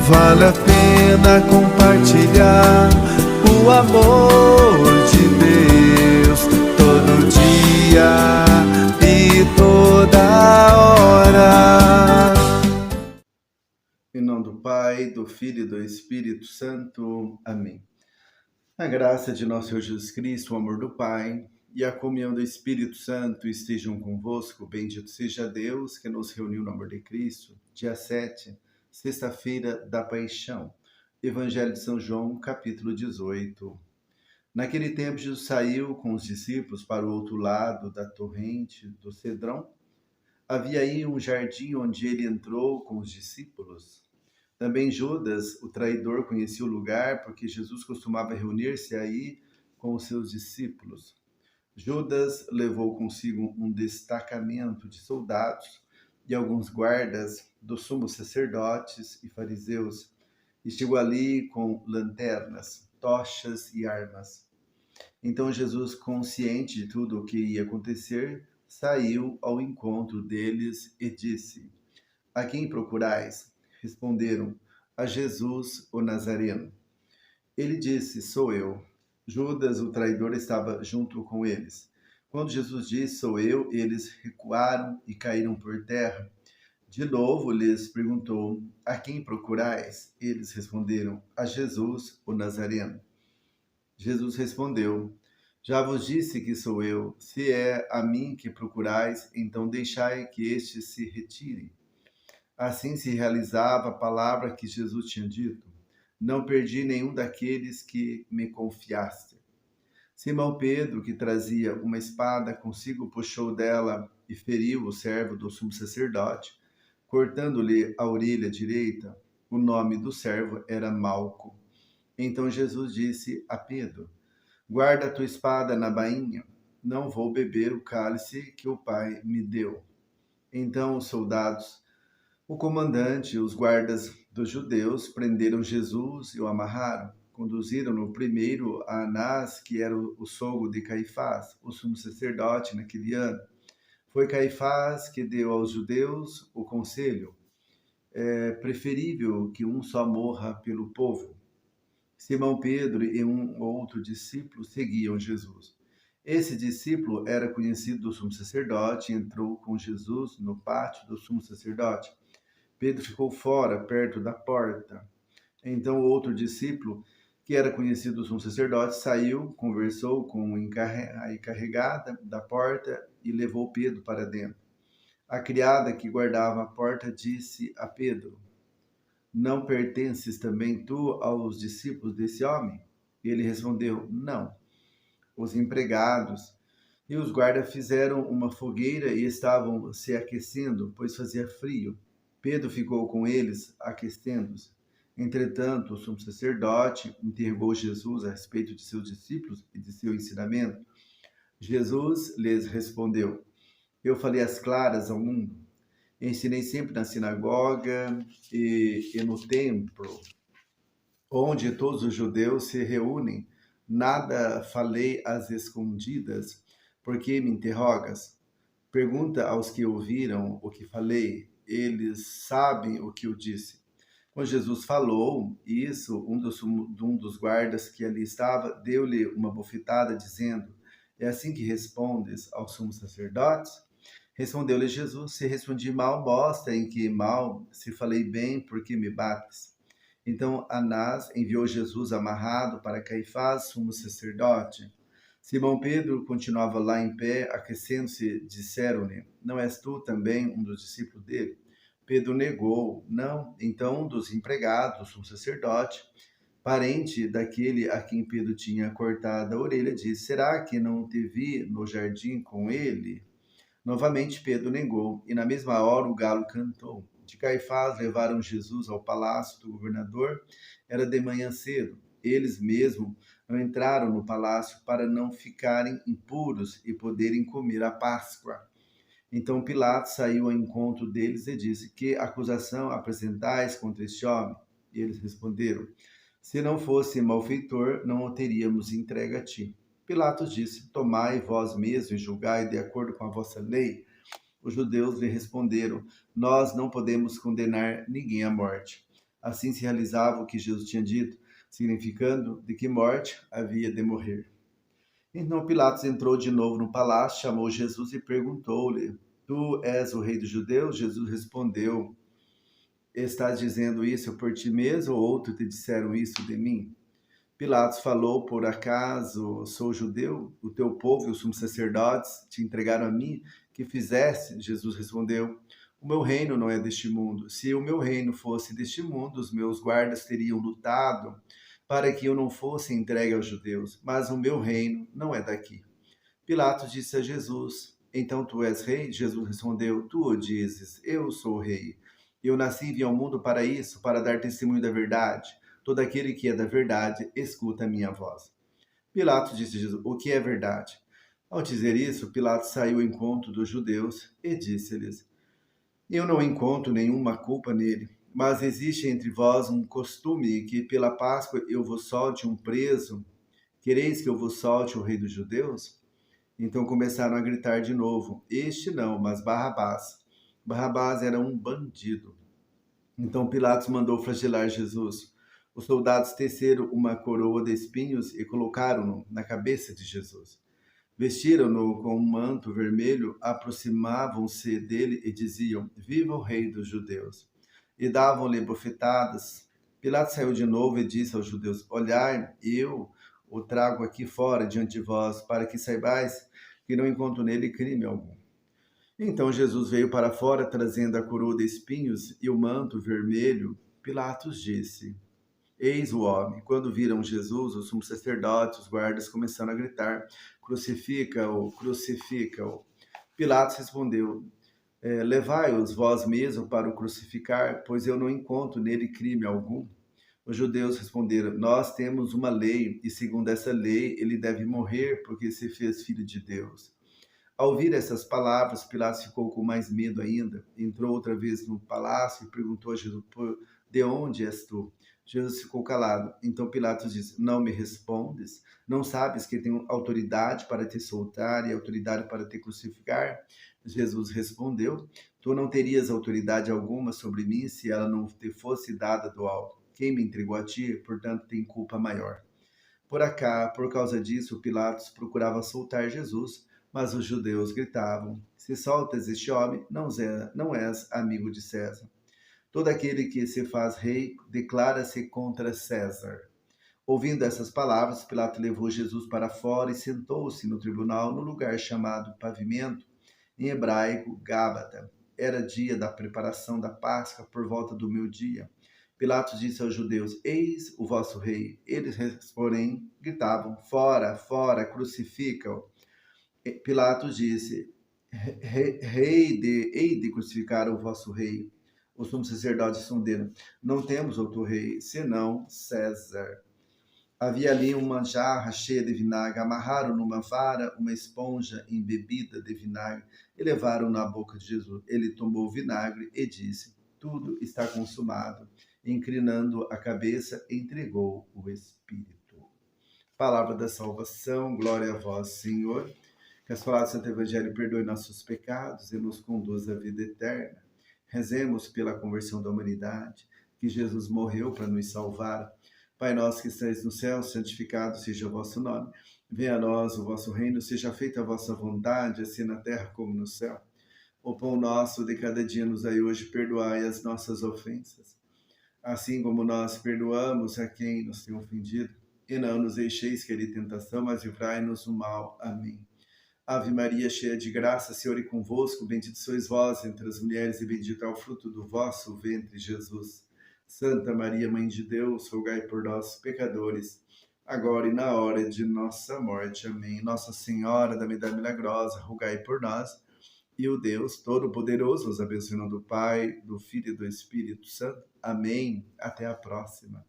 Vale a pena compartilhar o amor de Deus todo dia e toda hora. Em nome do Pai, do Filho e do Espírito Santo. Amém. A graça de nosso Senhor Jesus Cristo, o amor do Pai e a comunhão do Espírito Santo estejam convosco. Bendito seja Deus que nos reuniu no amor de Cristo. Dia 7, sexta-feira da Paixão. Evangelho de São João, capítulo 18. Naquele tempo, Jesus saiu com os discípulos para o outro lado da torrente do Cedrão. Havia aí um jardim onde ele entrou com os discípulos. Também Judas, o traidor, conhecia o lugar, porque Jesus costumava reunir-se aí com os seus discípulos. Judas levou consigo um destacamento de soldados e alguns guardas dos sumos sacerdotes e fariseus, e chegou ali com lanternas, tochas e armas. Então Jesus, consciente de tudo o que ia acontecer, saiu ao encontro deles e disse: "A quem procurais?" Responderam: "A Jesus, o Nazareno." Ele disse: "Sou eu." Judas, o traidor, estava junto com eles. Quando Jesus disse: "Sou eu," eles recuaram e caíram por terra. De novo lhes perguntou: "A quem procurais?" Eles responderam: "A Jesus, o Nazareno." Jesus respondeu: "Já vos disse que sou eu. Se é a mim que procurais, então deixai que este se retire." Assim se realizava a palavra que Jesus tinha dito: "Não perdi nenhum daqueles que me confiaste." Simão Pedro, que trazia uma espada consigo, puxou dela e feriu o servo do sumo sacerdote, cortando-lhe a orelha direita. O nome do servo era Malco. Então Jesus disse a Pedro: "Guarda a tua espada na bainha. Não vou beber o cálice que o Pai me deu." Então os soldados, o comandante e os guardas dos judeus prenderam Jesus e o amarraram. Conduziram-no primeiro a Anás, que era o sogro de Caifás, o sumo sacerdote naquele ano. Foi Caifás que deu aos judeus o conselho: é preferível que um só morra pelo povo. Simão Pedro e um outro discípulo seguiam Jesus. Esse discípulo era conhecido do sumo sacerdote e entrou com Jesus no pátio do sumo sacerdote. Pedro ficou fora, perto da porta. Então o outro discípulo, que era conhecido do sumo sacerdote, saiu, conversou com a encarregada da porta e levou Pedro para dentro. A criada que guardava a porta disse a Pedro: "Não pertences também tu aos discípulos desse homem?" Ele respondeu: "Não." Os empregados e os guardas fizeram uma fogueira e estavam se aquecendo, pois fazia frio. Pedro ficou com eles, aquecendo-se. Entretanto, o sumo sacerdote interrogou Jesus a respeito de seus discípulos e de seu ensinamento. Jesus lhes respondeu: "Eu falei às claras ao mundo. Ensinei sempre na sinagoga e no templo, onde todos os judeus se reúnem. Nada falei às escondidas. Por que me interrogas? Pergunta aos que ouviram o que falei. Eles sabem o que eu disse." Quando Jesus falou isso, um dos guardas que ali estava deu-lhe uma bofetada, dizendo: "É assim que respondes aos sumos sacerdotes?" Respondeu-lhe Jesus: "Se respondi mal, mostra em que mal. Se falei bem, por que me bates?" Então Anás enviou Jesus amarrado para Caifás, sumo sacerdote. Simão Pedro continuava lá em pé, aquecendo-se. Disseram-lhe: "Não és tu também um dos discípulos dele?" Pedro negou: "Não." Então um dos empregados, um sacerdote, parente daquele a quem Pedro tinha cortado a orelha, disse: "Será que não te vi no jardim com ele?" Novamente Pedro negou, e na mesma hora o galo cantou. De Caifás levaram Jesus ao palácio do governador. Era de manhã cedo. Eles mesmos não entraram no palácio para não ficarem impuros e poderem comer a Páscoa. Então Pilatos saiu ao encontro deles e disse: "Que acusação apresentais contra este homem?" E eles responderam: "Se não fosse malfeitor, não o teríamos entregue a ti." Pilatos disse: "Tomai vós mesmos e julgai de acordo com a vossa lei." Os judeus lhe responderam: "Nós não podemos condenar ninguém à morte, Assim se realizava o que Jesus tinha dito, significando de que morte havia de morrer. Então Pilatos entrou de novo no palácio, chamou Jesus e perguntou-lhe: Tu és o rei dos judeus? Jesus respondeu: Estás dizendo isso por ti mesmo ou outros te disseram isso de mim? Pilatos falou: Por acaso sou judeu? O teu povo e os sumos sacerdotes te entregaram a mim? Que fizeste? Jesus respondeu: O meu reino não é deste mundo. Se o meu reino fosse deste mundo, os meus guardas teriam lutado para que eu não fosse entregue aos judeus. Mas o meu reino não é daqui. Pilatos disse a Jesus: Então tu és rei? Jesus respondeu: Tu o dizes, eu sou o rei. Eu nasci e vim ao mundo para isso, para dar testemunho da verdade. Todo aquele que é da verdade, escuta a minha voz. Pilatos disse a Jesus: O que é verdade? Ao dizer isso, Pilatos saiu ao encontro dos judeus e disse-lhes: Eu não encontro nenhuma culpa nele, mas existe entre vós um costume que pela Páscoa eu vos solte um preso. Quereis que eu vos solte o rei dos judeus? Então começaram a gritar de novo: Este não, mas Barrabás. Barrabás era um bandido. Então Pilatos mandou flagelar Jesus. Os soldados teceram uma coroa de espinhos e colocaram-no na cabeça de Jesus. Vestiram-no com um manto vermelho, aproximavam-se dele e diziam: Viva o rei dos judeus! E davam-lhe bofetadas. Pilatos saiu de novo e disse aos judeus: Olhai, eu o trago aqui fora diante de vós, para que saibais que não encontro nele crime algum. Então Jesus veio para fora, trazendo a coroa de espinhos e o manto vermelho. Pilatos disse: Eis o homem. Quando viram Jesus, os sumos sacerdotes, os guardas começaram a gritar: Crucifica-o, crucifica-o. Pilatos respondeu: Levai-os vós mesmo para o crucificar, pois eu não encontro nele crime algum. Os judeus responderam: Nós temos uma lei, e segundo essa lei ele deve morrer, porque se fez filho de Deus. Ao ouvir essas palavras, Pilatos ficou com mais medo ainda. Entrou outra vez no palácio e perguntou a Jesus: De onde és tu? Jesus ficou calado. Então Pilatos disse: Não me respondes? Não sabes que tenho autoridade para te soltar e autoridade para te crucificar? Jesus respondeu: Tu não terias autoridade alguma sobre mim se ela não te fosse dada do alto. Quem me entregou a ti, portanto, tem culpa maior. Por causa disso, Pilatos procurava soltar Jesus, mas os judeus gritavam: Se soltas este homem, não és amigo de César. Todo aquele que se faz rei declara-se contra César. Ouvindo essas palavras, Pilatos levou Jesus para fora e sentou-se no tribunal no lugar chamado Pavimento, em hebraico Gábata. Era dia da preparação da Páscoa, por volta do meio-dia. Pilatos disse aos judeus: Eis o vosso rei. Eles, porém, gritavam: Fora, fora, crucifica-o. Pilatos disse: Hei de crucificar o vosso rei. Os sumos sacerdotes responderam: Não temos outro rei, senão César. Havia ali uma jarra cheia de vinagre. Amarraram numa vara uma esponja embebida de vinagre e levaram na boca de Jesus. Ele tomou o vinagre e disse: Tudo está consumado. Inclinando a cabeça, entregou o Espírito. Palavra da salvação, glória a vós, Senhor. Que as palavras do Santo Evangelho perdoem nossos pecados e nos conduz à vida eterna. Rezemos pela conversão da humanidade, que Jesus morreu para nos salvar. Pai nosso que estais no céu, santificado seja o vosso nome. Venha a nós o vosso reino, seja feita a vossa vontade, assim na terra como no céu. O pão nosso de cada dia nos dai hoje, perdoai as nossas ofensas, assim como nós perdoamos a quem nos tem ofendido. E não nos deixeis cair em tentação, mas livrai-nos do mal. Amém. Ave Maria, cheia de graça, o Senhor é convosco, bendita sois vós entre as mulheres e bendito é o fruto do vosso ventre, Jesus. Santa Maria, Mãe de Deus, rogai por nós, pecadores, agora e na hora de nossa morte. Amém. Nossa Senhora da Medalha Milagrosa, rogai por nós. E o Deus Todo-Poderoso nos abençoe em nome do Pai, do Filho e do Espírito Santo. Amém. Até a próxima.